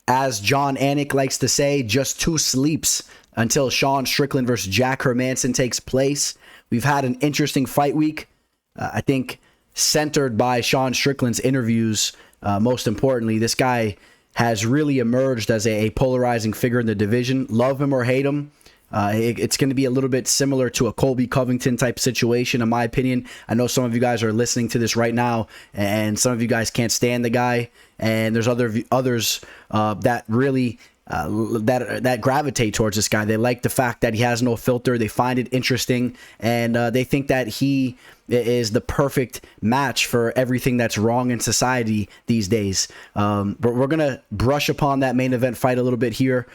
As John Anik likes to say, just 2 sleeps until Sean Strickland versus Jack Hermansson takes place. We've had an interesting fight week, I think centered by Sean Strickland's interviews. Most importantly, this guy has really emerged as a polarizing figure in the division. Love him or hate him, it's going to be a little bit similar to a Colby Covington type situation, in my opinion. I know some of you guys are listening to this right now, and some of you guys can't stand the guy, and there's others that really that gravitate towards this guy. They like the fact that he has no filter. They find it interesting, and they think that he is the perfect match for everything that's wrong in society these days. But we're gonna brush upon that main event fight a little bit here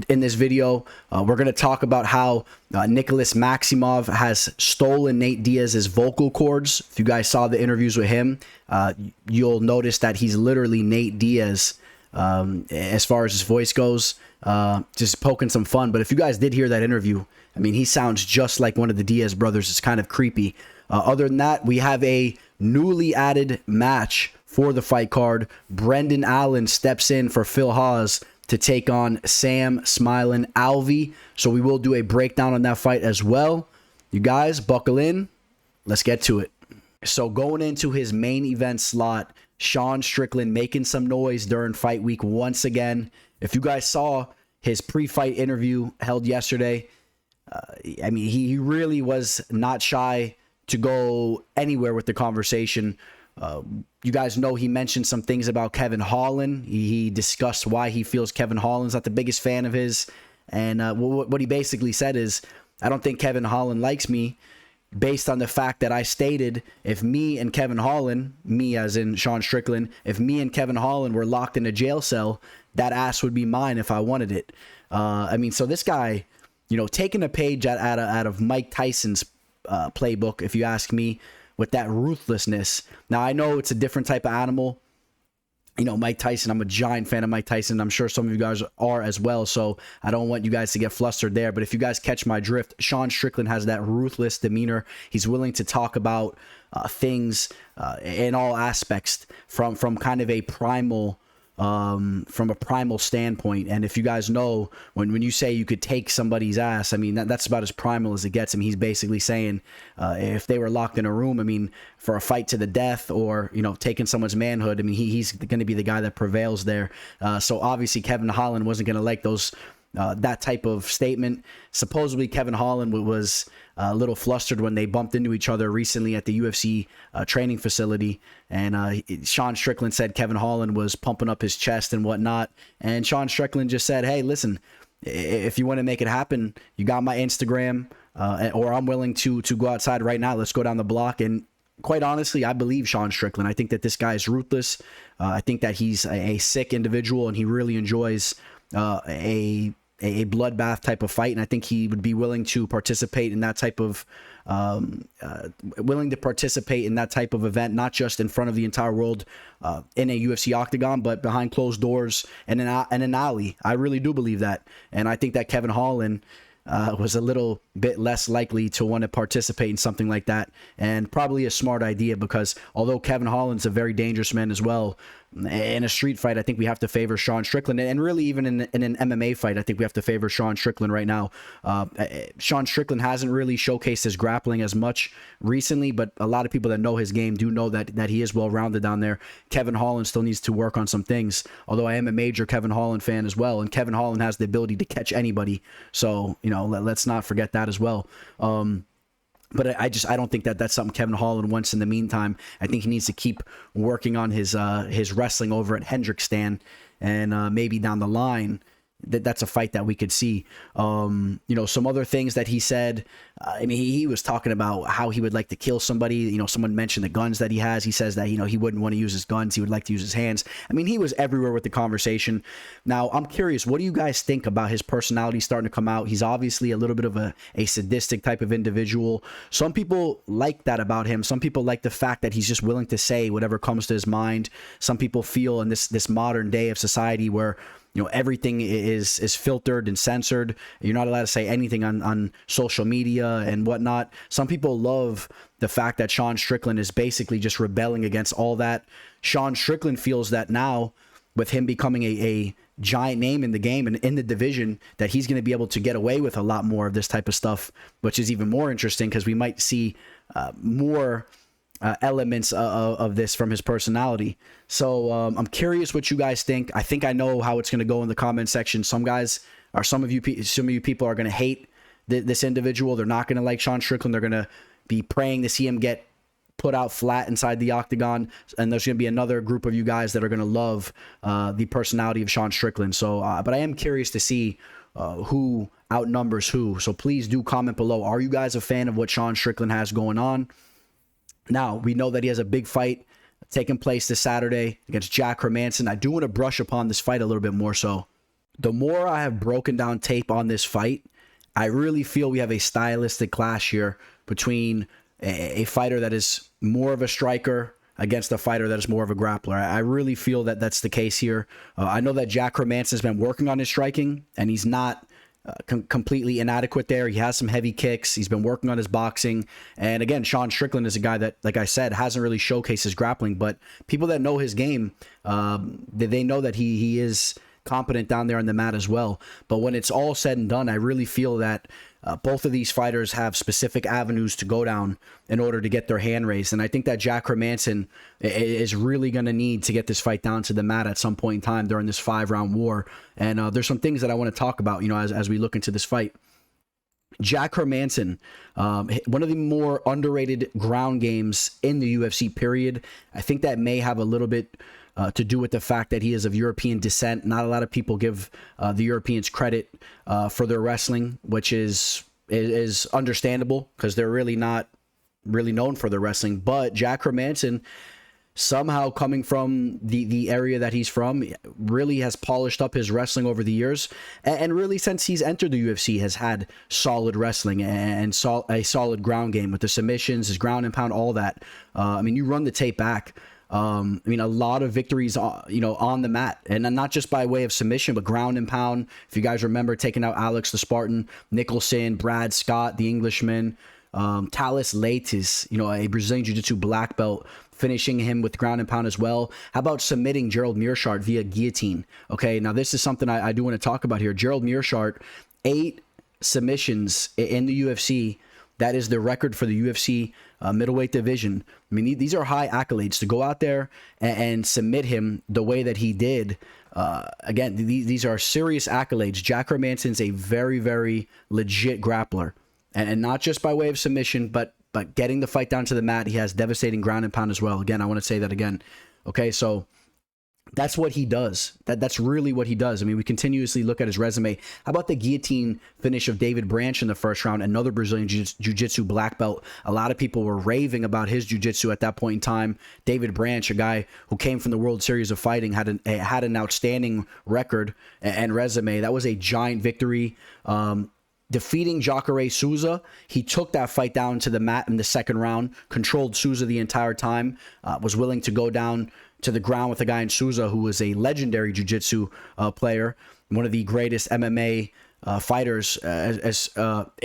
in this video. We're gonna talk about how Nicholas Maximov has stolen Nate Diaz's vocal cords. If you guys saw the interviews with him, you'll notice that he's literally Nate Diaz as far as his voice goes. Just poking some fun. But if you guys did hear that interview, I mean, he sounds just like one of the Diaz brothers. It's kind of creepy. Other than that, we have a newly added match for the fight card. Brendan Allen steps in for Phil Hawes to take on Sam Smilin' Alvey. So we will do a breakdown on that fight as well. You guys, buckle in. Let's get to it. So going into his main event slot, Sean Strickland making some noise during fight week once again. If you guys saw his pre-fight interview held yesterday, I mean, he really was not shy to go anywhere with the conversation. You guys know he mentioned some things about Kevin Holland. He discussed why he feels Kevin Holland's not the biggest fan of his. And what he basically said is, I don't think Kevin Holland likes me based on the fact that I stated if me and Kevin Holland, me as in Sean Strickland, if me and Kevin Holland were locked in a jail cell, that ass would be mine if I wanted it. I mean, so this guy, you know, taking a page out of Mike Tyson's playbook, if you ask me, with that ruthlessness. Now, I know it's a different type of animal. You know, Mike Tyson, I'm a giant fan of Mike Tyson. I'm sure some of you guys are as well, so I don't want you guys to get flustered there. But if you guys catch my drift, Sean Strickland has that ruthless demeanor. He's willing to talk about things in all aspects from kind of a primal standpoint. And if you guys know, when you say you could take somebody's ass, I mean, that's about as primal as it gets. I mean, he's basically saying if they were locked in a room, I mean, for a fight to the death or, you know, taking someone's manhood, I mean, he's going to be the guy that prevails there. So obviously Kevin Holland wasn't going to like those that type of statement. Supposedly Kevin Holland was a little flustered when they bumped into each other recently at the UFC training facility, and Sean Strickland said Kevin Holland was pumping up his chest and whatnot, and Sean Strickland just said, hey, listen, if you want to make it happen, you got my Instagram, or I'm willing to go outside right now. Let's go down the block. And quite honestly, I believe Sean Strickland. I think that this guy is ruthless. I think that he's a sick individual, and he really enjoys a bloodbath type of fight, and I think he would be willing to participate in that type of event, not just in front of the entire world in a UFC octagon, but behind closed doors and in an alley. I really do believe that, and I think that Kevin Holland was a little bit less likely to want to participate in something like that, and probably a smart idea, because although Kevin Holland's a very dangerous man as well, in a street fight, I think we have to favor Sean Strickland, and really even in an MMA fight, I think we have to favor Sean Strickland right now. Sean Strickland hasn't really showcased his grappling as much recently, but a lot of people that know his game do know that he is well-rounded down there. Kevin Holland still needs to work on some things, although I am a major Kevin Holland fan as well, and Kevin Holland has the ability to catch anybody, so, you know, let's not forget that as well. But I don't think that that's something Kevin Holland wants in the meantime. I think he needs to keep working on his wrestling over at Hendrickson, and maybe down the line that's a fight that we could see. You know, some other things that he said, I mean, he was talking about how he would like to kill somebody. You know, someone mentioned the guns that he has. He says that, you know, he wouldn't want to use his guns. He would like to use his hands. I mean, he was everywhere with the conversation. Now, I'm curious, what do you guys think about his personality starting to come out? He's obviously a little bit of a sadistic type of individual. Some people like that about him. Some people like the fact that he's just willing to say whatever comes to his mind. Some people feel in this modern day of society where, you know, everything is filtered and censored. You're not allowed to say anything on social media and whatnot. Some people love the fact that Sean Strickland is basically just rebelling against all that. Sean Strickland feels that now with him becoming a giant name in the game and in the division, that he's going to be able to get away with a lot more of this type of stuff, which is even more interesting because we might see more elements of this from his personality. So I'm curious what you guys think. I think I know how it's going to go in the comment section. Some of you people are going to hate this individual. They're not going to like Sean Strickland. They're going to be praying to see him get put out flat inside the octagon, and there's going to be another group of you guys that are going to love the personality of Sean Strickland. So but I am curious to see who outnumbers who. So please do comment below. Are you guys a fan of what Sean Strickland has going on? Now, we know that he has a big fight taking place this Saturday against Jack Hermansson. I do want to brush upon this fight a little bit more. So the more I have broken down tape on this fight, I really feel we have a stylistic clash here between a fighter that is more of a striker against a fighter that is more of a grappler. I really feel that that's the case here. I know that Jack Hermansson has been working on his striking, and he's not completely inadequate there. He has some heavy kicks. He's been working on his boxing. And again, Sean Strickland is a guy that, like I said, hasn't really showcased his grappling, but people that know his game, they know that he is competent down there on the mat as well. But when it's all said and done, I really feel that both of these fighters have specific avenues to go down in order to get their hand raised. And I think that Jack Hermansson is really going to need to get this fight down to the mat at some point in time during this 5-round war. And there's some things that I want to talk about, as we look into this fight. Jack Hermansson, one of the more underrated ground games in the UFC, period. I think that may have a little bit to do with the fact that he is of European descent. Not a lot of people give the Europeans credit for their wrestling, which is understandable because they're really not really known for their wrestling. But Jack Hermansson, somehow coming from the area that he's from, really has polished up his wrestling over the years, and really since he's entered the UFC has had solid wrestling and a solid ground game with the submissions, his ground and pound, all that. You run the tape back. A lot of victories, on the mat, and not just by way of submission, but ground and pound. If you guys remember, taking out Alex the Spartan, Nicholson, Brad Scott, the Englishman, Thales Leites, a Brazilian Jiu-Jitsu black belt, finishing him with ground and pound as well. How about submitting Gerald Meerschaert via guillotine? Okay, now this is something I do want to talk about here. Gerald Meerschaert, 8 submissions in the UFC. That is the record for the UFC middleweight division. These are high accolades to go out there and submit him the way that he did. Again, these are serious accolades. Jack Hermansson's a very, very legit grappler, and not just by way of submission, but getting the fight down to the mat. He has devastating ground and pound as well. Again, I want to say that again. Okay, so that's what he does. That's really what he does. We continuously look at his resume. How about the guillotine finish of David Branch in the first round, another Brazilian Jiu-Jitsu black belt? A lot of people were raving about his Jiu-Jitsu at that point in time. David Branch, a guy who came from the World Series of Fighting, had an outstanding record and resume. That was a giant victory. Defeating Jacare Souza, he took that fight down to the mat in the second round, controlled Souza the entire time, was willing to go down to the ground with a guy in Souza who was a legendary jiu-jitsu player, one of the greatest MMA fighters,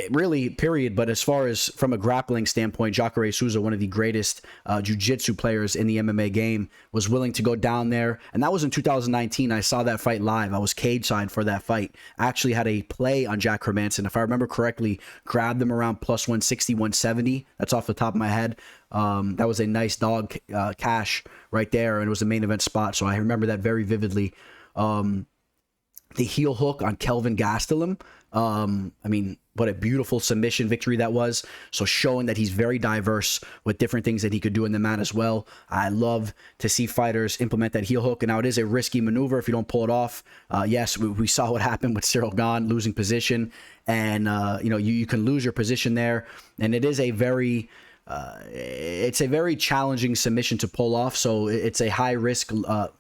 really, period. But as far as from a grappling standpoint, Jacare Souza, one of the greatest jiu-jitsu players in the MMA game, was willing to go down there. And that was in 2019. I saw that fight live. I was cage side for that fight. I actually had a play on Jack Hermansson. If I remember correctly, grabbed them around plus 160, 170. That's off the top of my head. That was a nice dog cash right there, and it was a main event spot. So I remember that very vividly. The heel hook on Kelvin Gastelum. What a beautiful submission victory that was. So showing that he's very diverse with different things that he could do in the mat as well. I love to see fighters implement that heel hook. And now it is a risky maneuver if you don't pull it off. Yes, we saw what happened with Cyril Gahn losing position. And, you can lose your position there. And it is a very... it's a very challenging submission to pull off. So it's a high risk, low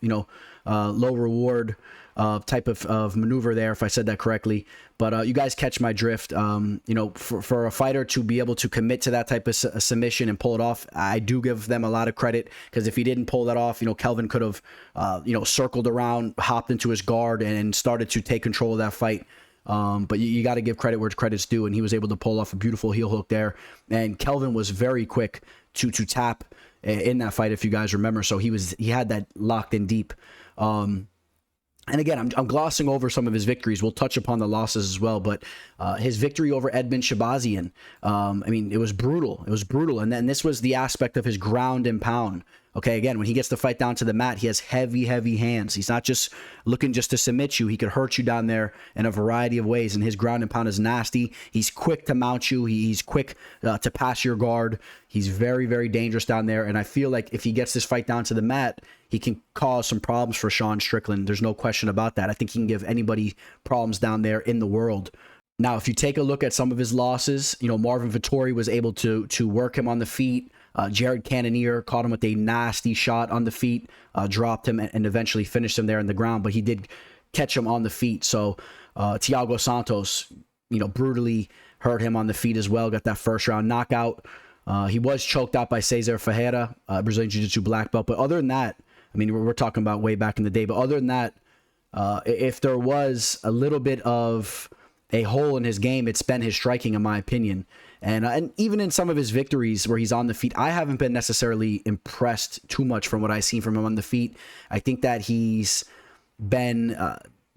reward type of maneuver there, if I said that correctly. But you guys catch my drift. For a fighter to be able to commit to that type of submission and pull it off, I do give them a lot of credit, because if he didn't pull that off, Kelvin could have, circled around, hopped into his guard, and started to take control of that fight. But you got to give credit where credit's due, and he was able to pull off a beautiful heel hook there. And Kelvin was very quick to tap in that fight, if you guys remember. So he had that locked in deep. And again, I'm glossing over some of his victories. We'll touch upon the losses as well. But his victory over Edmund Shabazian, I mean, it was brutal. It was brutal. And then this was the aspect of his ground and pound. Okay, again, when he gets the fight down to the mat, he has heavy, heavy hands. He's not just looking just to submit you. He could hurt you down there in a variety of ways. And his ground and pound is nasty. He's quick to mount you. He's quick to pass your guard. He's very, very dangerous down there. And I feel like if he gets this fight down to the mat, he can cause some problems for Sean Strickland. There's no question about that. I think he can give anybody problems down there in the world. Now, if you take a look at some of his losses, you know, Marvin Vettori was able to work him on the feet. Jared Cannonier caught him with a nasty shot on the feet, dropped him, and eventually finished him there in the ground. But he did catch him on the feet. So Thiago Santos, you know, brutally hurt him on the feet as well. Got that first round knockout. He was choked out by Cesar Ferreira, Brazilian Jiu-Jitsu black belt. But other than that, I mean, we're talking about way back in the day. But other than that, if there was a little bit of a hole in his game, it's been his striking, in my opinion. And even in some of his victories where he's on the feet, I haven't been necessarily impressed too much from what I've seen from him on the feet. I think that he's been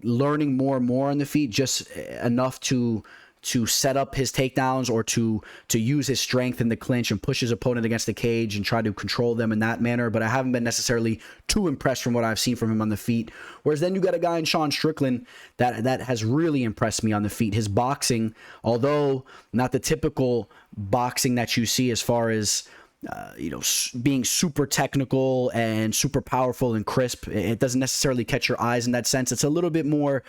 learning more and more on the feet, just enough to set up his takedowns or to use his strength in the clinch and push his opponent against the cage and try to control them in that manner. But I haven't been necessarily too impressed from what I've seen from him on the feet. Whereas then you got a guy in Sean Strickland that has really impressed me on the feet. His boxing, although not the typical boxing that you see as far as you know, being super technical and super powerful and crisp, it doesn't necessarily catch your eyes in that sense. It's a little bit more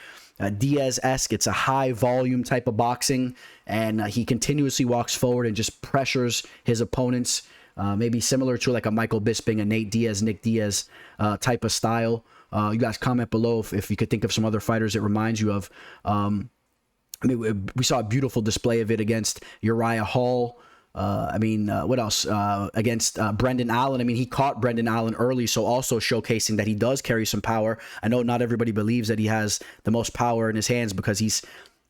Diaz-esque. It's a high volume type of boxing, and he continuously walks forward and just pressures his opponents, maybe similar to like a Michael Bisping, a Nate Diaz, Nick Diaz type of style. You guys comment below if you could think of some other fighters it reminds you of. I mean, we saw a beautiful display of it against Uriah Hall. What else? Against Brendan Allen. I mean, he caught Brendan Allen early, so also showcasing that he does carry some power. I know not everybody believes that he has the most power in his hands because he's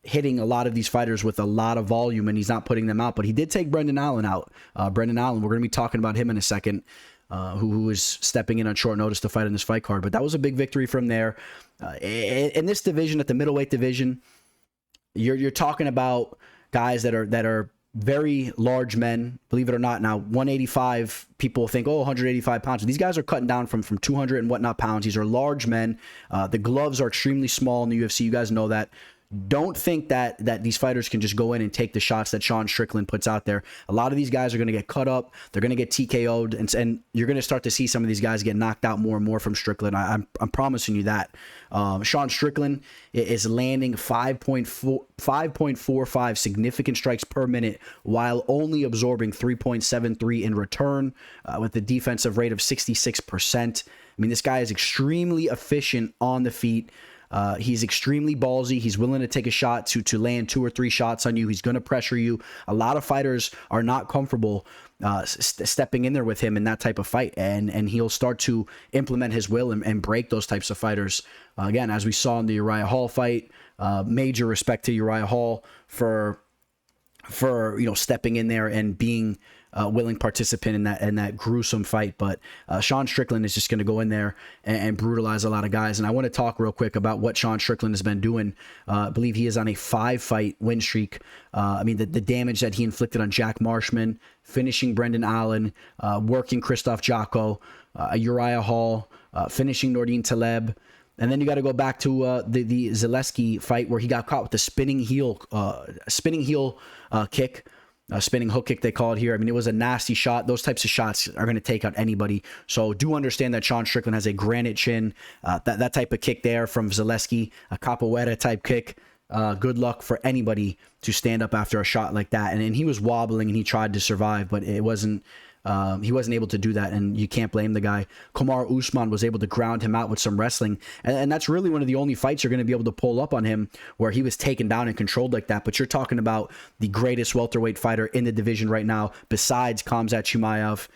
hitting a lot of these fighters with a lot of volume and he's not putting them out, but he did take Brendan Allen out. Brendan Allen, we're going to be talking about him in a second, who is stepping in on short notice to fight in this fight card. But that was a big victory from there. In this division, at the middleweight division, you're talking about guys that are very large men, believe it or not. Now, 185, people think, 185 pounds. These guys are cutting down from 200 and whatnot pounds. These are large men. The gloves are extremely small in the UFC. You guys know that. Don't think that these fighters can just go in and take the shots that Sean Strickland puts out there. A lot of these guys are going to get cut up. They're going to get TKO'd, and you're going to start to see some of these guys get knocked out more and more from Strickland. I'm promising you that. Sean Strickland is landing 5.45 significant strikes per minute while only absorbing 3.73 in return, with a defensive rate of 66%. I mean, this guy is extremely efficient on the feet. He's extremely ballsy. He's willing to take a shot to land 2 or 3 shots on you. He's going to pressure you. A lot of fighters are not comfortable stepping in there with him in that type of fight, and he'll start to implement his will and break those types of fighters. Again, as we saw in the Uriah Hall fight, major respect to Uriah Hall for stepping in there and being willing participant in that gruesome fight. But Sean Strickland is just going to go in there and brutalize a lot of guys. And I want to talk real quick about what Sean Strickland has been doing. I believe he is on a 5-fight win streak. The damage that he inflicted on Jack Marshman, finishing Brendan Allen, working Christoph Jocko, Uriah Hall, finishing Nordin Taleb. And then you got to go back to the Zaleski fight where he got caught with the spinning heel kick. Spinning hook kick, they call it here. I mean, it was a nasty shot. Those types of shots are going to take out anybody. So do understand that Sean Strickland has a granite chin. That type of kick there from Zaleski, a capoeira type kick. Good luck for anybody to stand up after a shot like that. And he was wobbling and he tried to survive, but it wasn't. He wasn't able to do that, and you can't blame the guy. Kamaru Usman was able to ground him out with some wrestling, and that's really one of the only fights you're going to be able to pull up on him where he was taken down and controlled like that. But you're talking about the greatest welterweight fighter in the division right now, besides Khamzat Chimaev.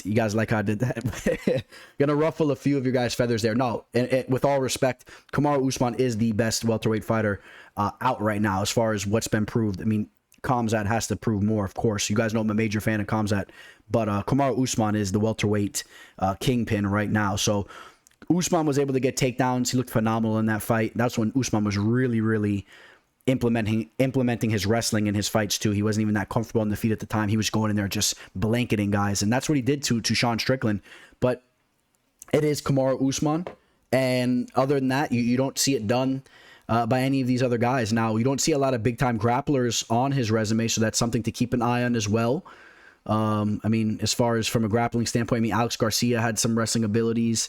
You guys like how I did that? Gonna ruffle a few of your guys' feathers there. No, with all respect, Kamaru Usman is the best welterweight fighter out right now as far as what's been proved. I mean, Khamzat has to prove more, of course. You guys know I'm a major fan of Khamzat, but Kamaru Usman is the welterweight kingpin right now. So Usman was able to get takedowns. He looked phenomenal in that fight. That's when Usman was really, really implementing his wrestling in his fights too. He wasn't even that comfortable on the feet at the time. He was going in there just blanketing guys, and that's what he did to Sean Strickland. But it is Kamaru Usman, and other than that, you don't see it done by any of these other guys. Now, you don't see a lot of big-time grapplers on his resume, so that's something to keep an eye on as well. I mean, as far as from a grappling standpoint, I mean, Alex Garcia had some wrestling abilities.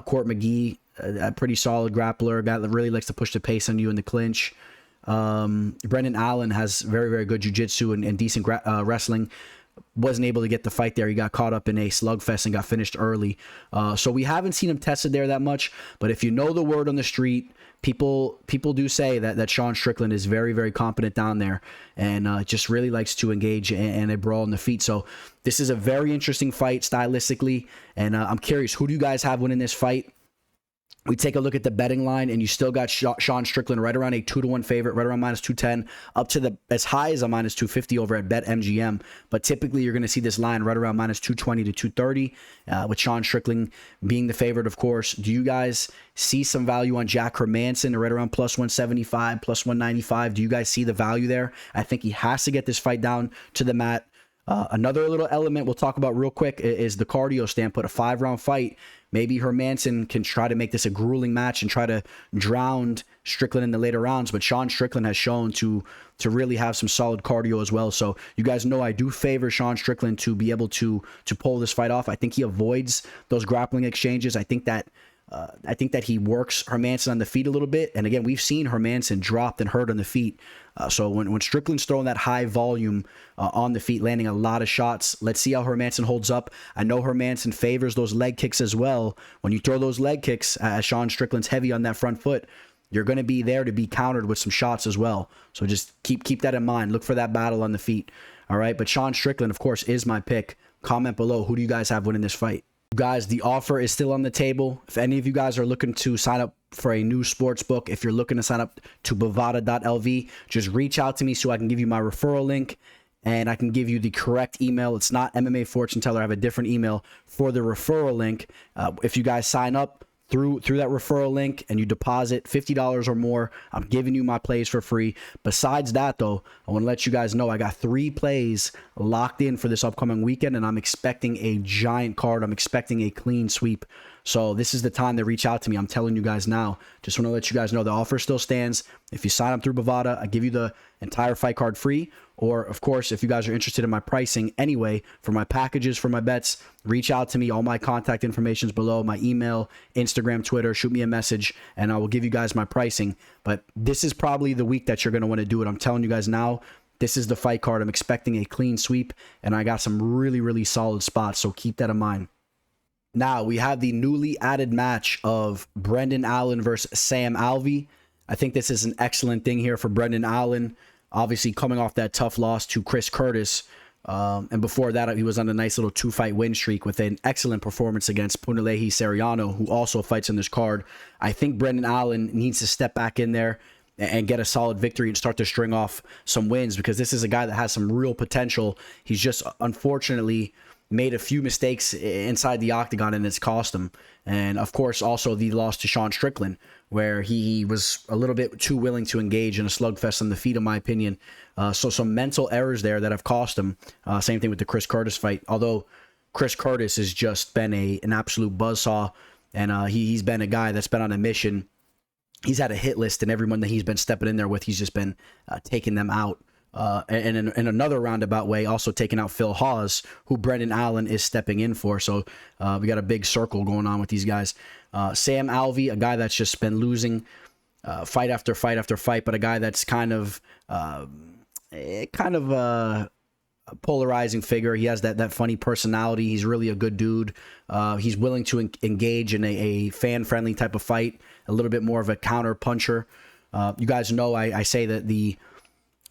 Court McGee, a pretty solid grappler, a guy that really likes to push the pace on you in the clinch. Brendan Allen has very, very good jiu-jitsu and decent wrestling. Wasn't able to get the fight there. He got caught up in a slugfest and got finished early. So we haven't seen him tested there that much. But if you know the word on the street, people do say that Sean Strickland is very, very competent down there and just really likes to engage in a brawl in the feet. So this is a very interesting fight stylistically. And I'm curious, who do you guys have winning this fight? We take a look at the betting line, and you still got Sean Strickland right around a 2-1 favorite, right around -210, up to as high as a -250 over at BetMGM. But typically, you're going to see this line right around -220 to 230, with Sean Strickland being the favorite, of course. Do you guys see some value on Jack Hermansson, right around +175, +195? Do you guys see the value there? I think he has to get this fight down to the mat. Another little element we'll talk about real quick is the cardio standpoint. A 5-round fight. Maybe Hermansson can try to make this a grueling match and try to drown Strickland in the later rounds. But Sean Strickland has shown to really have some solid cardio as well. So you guys know I do favor Sean Strickland to be able to pull this fight off. I think he avoids those grappling exchanges. I think that he works Hermansson on the feet a little bit. And again, we've seen Hermansson dropped and hurt on the feet. So when Strickland's throwing that high volume on the feet, landing a lot of shots, let's see how Hermansson holds up. I know Hermansson favors those leg kicks as well. When you throw those leg kicks, as Sean Strickland's heavy on that front foot, you're going to be there to be countered with some shots as well. So just keep that in mind. Look for that battle on the feet. All right. But Sean Strickland, of course, is my pick. Comment below. Who do you guys have winning this fight? Guys, the offer is still on the table. If any of you guys are looking to sign up for a new sports book, if you're looking to sign up to bovada.lv, just reach out to me so I can give you my referral link and I can give you the correct email. It's not MMA Fortune Teller. I have a different email for the referral link. If you guys sign up through that referral link and you deposit $50 or more, I'm giving you my plays for free. Besides that, though, I want to let you guys know I got 3 plays locked in for this upcoming weekend, and I'm expecting a giant card. I'm expecting a clean sweep. So this is the time to reach out to me. I'm telling you guys now. Just want to let you guys know the offer still stands. If you sign up through Bovada, I give you the entire fight card free. Or, of course, if you guys are interested in my pricing anyway, for my packages, for my bets, reach out to me. All my contact information is below, my email, Instagram, Twitter. Shoot me a message, and I will give you guys my pricing. But this is probably the week that you're going to want to do it. I'm telling you guys now, this is the fight card. I'm expecting a clean sweep, and I got some really, really solid spots, so keep that in mind. Now, we have the newly added match of Brendan Allen versus Sam Alvey. I think this is an excellent thing here for Brendan Allen. Obviously, coming off that tough loss to Chris Curtis. And before that, he was on a nice little 2-fight win streak with an excellent performance against Punalehi Seriano, who also fights in this card. I think Brendan Allen needs to step back in there and get a solid victory and start to string off some wins, because this is a guy that has some real potential. He's just, unfortunately, made a few mistakes inside the octagon, and it's cost him. And, of course, also the loss to Sean Strickland, where he was a little bit too willing to engage in a slugfest on the feet, in my opinion. So some mental errors there that have cost him. Same thing with the Chris Curtis fight. Although Chris Curtis has just been an absolute buzzsaw, and he's been a guy that's been on a mission. He's had a hit list, and everyone that he's been stepping in there with, he's just been taking them out. And in another roundabout way, also taking out Phil Hawes, who Brendan Allen is stepping in for. So we got a big circle going on with these guys. Sam Alvey, a guy that's just been losing fight after fight after fight, but a guy that's kind of a polarizing figure. He has that funny personality. He's really a good dude. He's willing to engage in a fan-friendly type of fight, a little bit more of a counter puncher. You guys know I say that the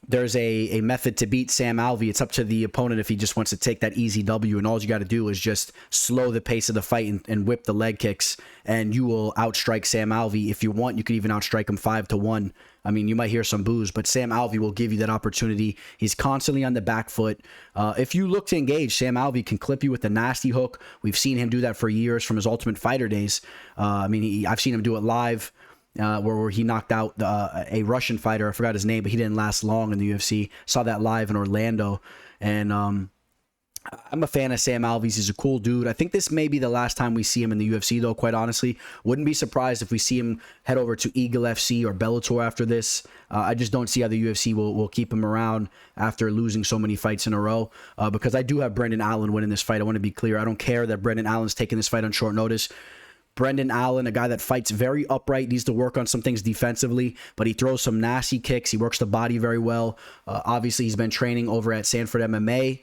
there's a method to beat Sam Alvey. It's up to the opponent if he just wants to take that easy W, and all you got to do is just slow the pace of the fight and whip the leg kicks, and you will outstrike Sam Alvey. If you want, you could even outstrike him 5-1. I mean, you might hear some boos, but Sam Alvey will give you that opportunity. He's constantly on the back foot. If you look to engage, Sam Alvey can clip you with a nasty hook. We've seen him do that for years from his Ultimate Fighter days. I've seen him do it live. Where he knocked out a Russian fighter. I forgot his name, but he didn't last long in the UFC. Saw that live in Orlando. And I'm a fan of Sam Alvey. He's a cool dude. I think this may be the last time we see him in the UFC, though, quite honestly. Wouldn't be surprised if we see him head over to Eagle FC or Bellator after this. I just don't see how the UFC will keep him around after losing so many fights in a row. Because I do have Brendan Allen winning this fight. I want to be clear. I don't care that Brendan Allen's taking this fight on short notice. Brendan Allen, a guy that fights very upright, needs to work on some things defensively, but he throws some nasty kicks. He works the body very well. Obviously, he's been training over at Sanford MMA.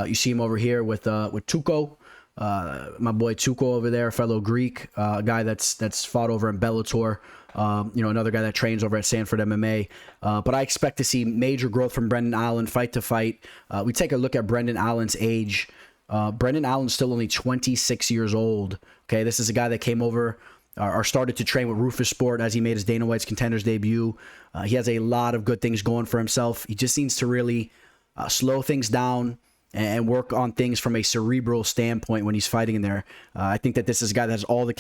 You see him over here with Tuco, my boy Tuco over there, fellow Greek, a guy that's fought over in Bellator. Another guy that trains over at Sanford MMA. But I expect to see major growth from Brendan Allen fight to fight. We take a look at Brendan Allen's age. Brendan Allen's still only 26 years old. Okay, this is a guy that came over or started to train with Rufus Sport as he made his Dana White's Contenders debut. He has a lot of good things going for himself. He just needs to really slow things down and work on things from a cerebral standpoint when he's fighting in there. I think that this is a guy that has all the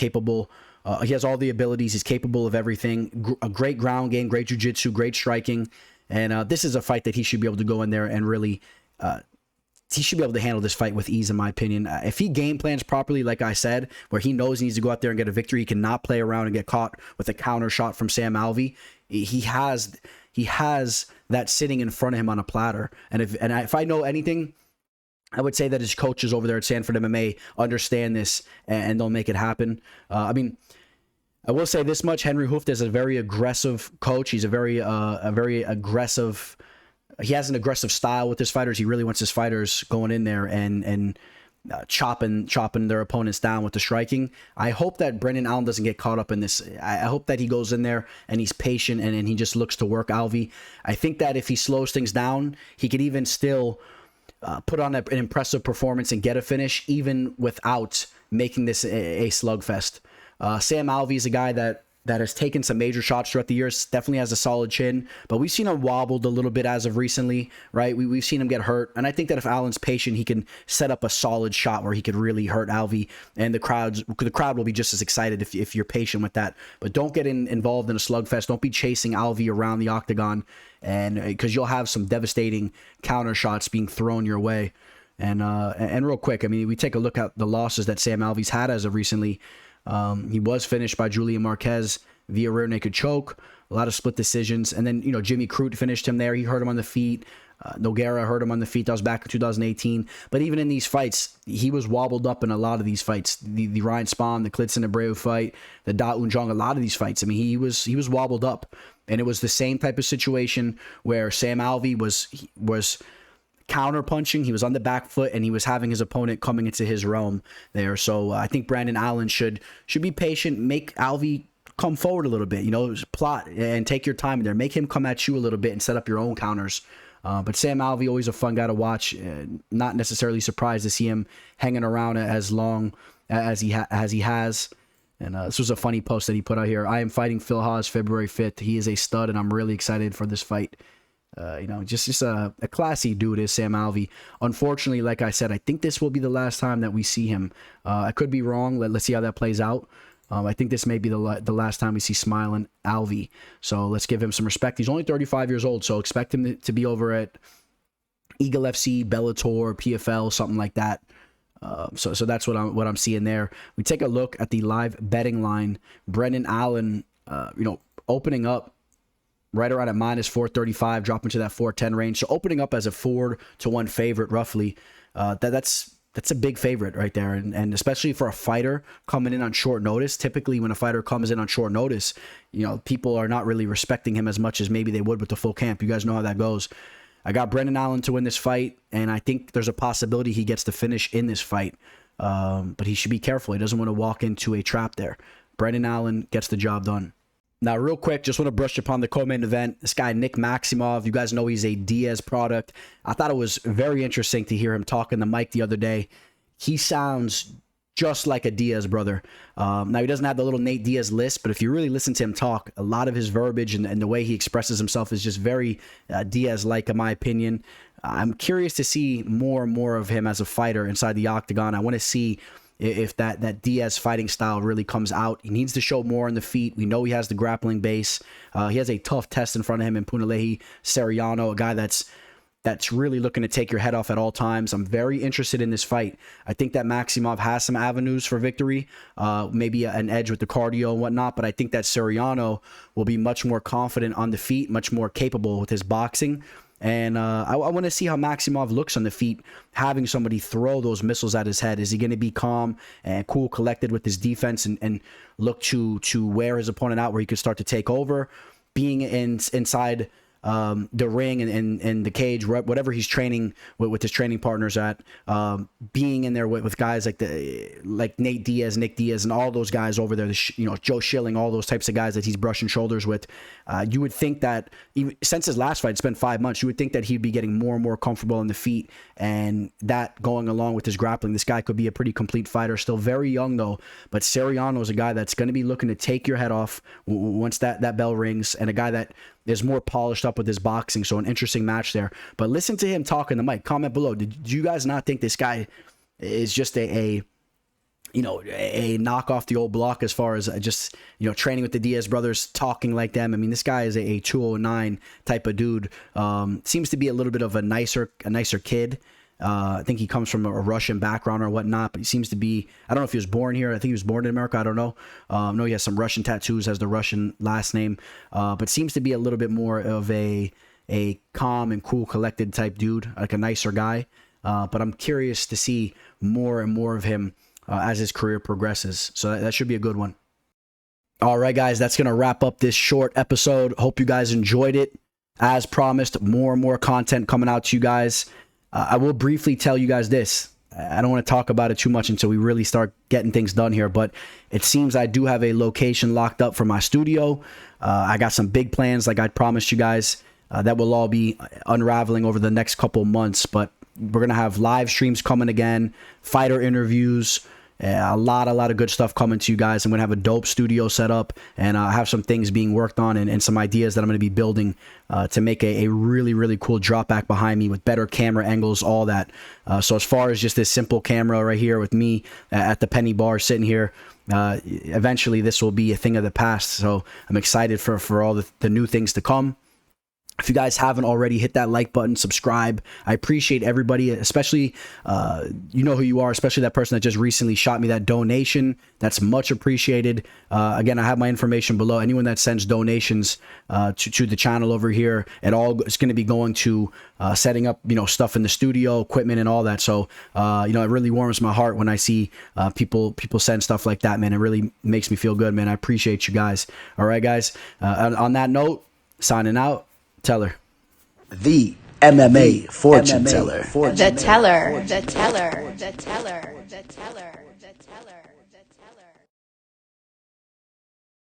he has all the abilities. He's capable of everything. A great ground game, great jiu-jitsu, great striking. And this is a fight that he should be able to go in there and really... he should be able to handle this fight with ease, in my opinion. If he game plans properly, like I said, where he knows he needs to go out there and get a victory, he cannot play around and get caught with a counter shot from Sam Alvey. He has that sitting in front of him on a platter. And if I know anything, I would say that his coaches over there at Sanford MMA understand this and they'll make it happen. I will say this much: Henry Hooft is a very aggressive coach. He's a very aggressive. He has an aggressive style with his fighters. He really wants his fighters going in there and chopping their opponents down with the striking. I hope that Brendan Allen doesn't get caught up in this. I hope that he goes in there and he's patient and he just looks to work Alvey. I think that if he slows things down, he could even still put on an impressive performance and get a finish, even without making this a slugfest. Sam Alvey is a guy that has taken some major shots throughout the years, definitely has a solid chin, but we've seen him wobbled a little bit as of recently, right? We've seen him get hurt, and I think that if Allen's patient, he can set up a solid shot where he could really hurt Alvey, and the crowd will be just as excited if you're patient with that. But don't get involved in a slugfest. Don't be chasing Alvey around the octagon, and because you'll have some devastating counter shots being thrown your way. And real quick, we take a look at the losses that Sam Alvey's had as of recently. He was finished by Julian Marquez via rear naked choke, a lot of split decisions. And then, Jimmy Crute finished him there. He hurt him on the feet. Nogueira hurt him on the feet. That was back in 2018. But even in these fights, he was wobbled up in a lot of these fights. The Ryan Spahn, the Klidson Abreu fight, the Da Un Jong, a lot of these fights. He was wobbled up. And it was the same type of situation where Sam Alvey was counter punching. He was on the back foot and he was having his opponent coming into his realm there. So I think Brandon Allen should be patient, make Alvey come forward a little bit, plot and take your time there, make him come at you a little bit and set up your own counters. But Sam Alvey, always a fun guy to watch. Not necessarily surprised to see him hanging around as long as he has. And this was a funny post that he put out here. I am fighting Phil Haas February 5th. He is a stud and I'm really excited for this fight. Just a classy dude is Sam Alvey. Unfortunately, like I said, I think this will be the last time that we see him. I could be wrong. Let's see how that plays out. I think this may be the last time we see smiling Alvey. So let's give him some respect. He's only 35 years old, so expect him to be over at Eagle FC, Bellator, PFL, something like that. So that's what I'm seeing there. We take a look at the live betting line. Brendan Allen, opening up right around at minus 435, dropping to that 410 range. So opening up as a 4-1 favorite, roughly. That's a big favorite right there. And especially for a fighter coming in on short notice. Typically, when a fighter comes in on short notice, people are not really respecting him as much as maybe they would with the full camp. You guys know how that goes. I got Brendan Allen to win this fight, and I think there's a possibility he gets the finish in this fight. But he should be careful. He doesn't want to walk into a trap there. Brendan Allen gets the job done. Now, real quick, just want to brush upon the co-main event. This guy, Nick Maximov, you guys know he's a Diaz product. I thought it was very interesting to hear him talk in the mic the other day. He sounds just like a Diaz brother. Now, he doesn't have the little Nate Diaz list, but if you really listen to him talk, a lot of his verbiage and the way he expresses himself is just very Diaz-like, in my opinion. I'm curious to see more and more of him as a fighter inside the octagon. I want to see if that Diaz fighting style really comes out. He needs to show more on the feet. We know he has the grappling base. He has a tough test in front of him in Punahele Seriano, a guy that's really looking to take your head off at all times. I'm very interested in this fight. I think that Maximov has some avenues for victory, maybe an edge with the cardio and whatnot, but I think that Seriano will be much more confident on the feet, much more capable with his boxing. And I want to see how Maximov looks on the feet, having somebody throw those missiles at his head. Is he going to be calm and cool, collected with his defense and look to wear his opponent out where he could start to take over? Being inside the ring and the cage, whatever he's training with his training partners at, being in there with guys like Nate Diaz, Nick Diaz, and all those guys over there, Joe Schilling, all those types of guys that he's brushing shoulders with. You would think that even since his last fight, it's been 5 months, you would think that he'd be getting more and more comfortable on the feet, and that going along with his grappling. This guy could be a pretty complete fighter. Still very young though, but Seriano is a guy that's going to be looking to take your head off once that bell rings, and a guy that is more polished up with his boxing. So an interesting match there. But listen to him talk in the mic. Comment below. Did you guys not think this guy is just a knock off the old block as far as just, training with the Diaz brothers, talking like them? I mean, this guy is a 209 type of dude. Seems to be a little bit of a nicer kid. I think he comes from a Russian background or whatnot, but he seems to be, I don't know if he was born here. I think he was born in America. I don't know. I know he has some Russian tattoos, has the Russian last name, but seems to be a little bit more of a calm and cool, collected type dude, like a nicer guy. But I'm curious to see more and more of him as his career progresses. So that should be a good one. All right, guys, that's going to wrap up this short episode. Hope you guys enjoyed it. As promised, more and more content coming out to you guys. I will briefly tell you guys this. I don't want to talk about it too much until we really start getting things done here, but it seems I do have a location locked up for my studio. I got some big plans, like I promised you guys, that will all be unraveling over the next couple months, but we're going to have live streams coming again, fighter interviews, a lot of good stuff coming to you guys. I'm going to have a dope studio set up, and I have some things being worked on and some ideas that I'm going to be building to make a really, really cool drop back behind me with better camera angles, all that. So as far as just this simple camera right here with me at the penny bar sitting here, eventually this will be a thing of the past. So I'm excited for all the new things to come. If you guys haven't already, hit that like button, subscribe. I appreciate everybody, especially, you know who you are, especially that person that just recently shot me that donation. That's much appreciated. Again, I have my information below. Anyone that sends donations to the channel over here, it's going to be going to setting up, stuff in the studio, equipment and all that. So, it really warms my heart when I see people send stuff like that, man. It really makes me feel good, man. I appreciate you guys. All right, guys. On that note, signing out. Teller. The MMA fortune teller. The teller.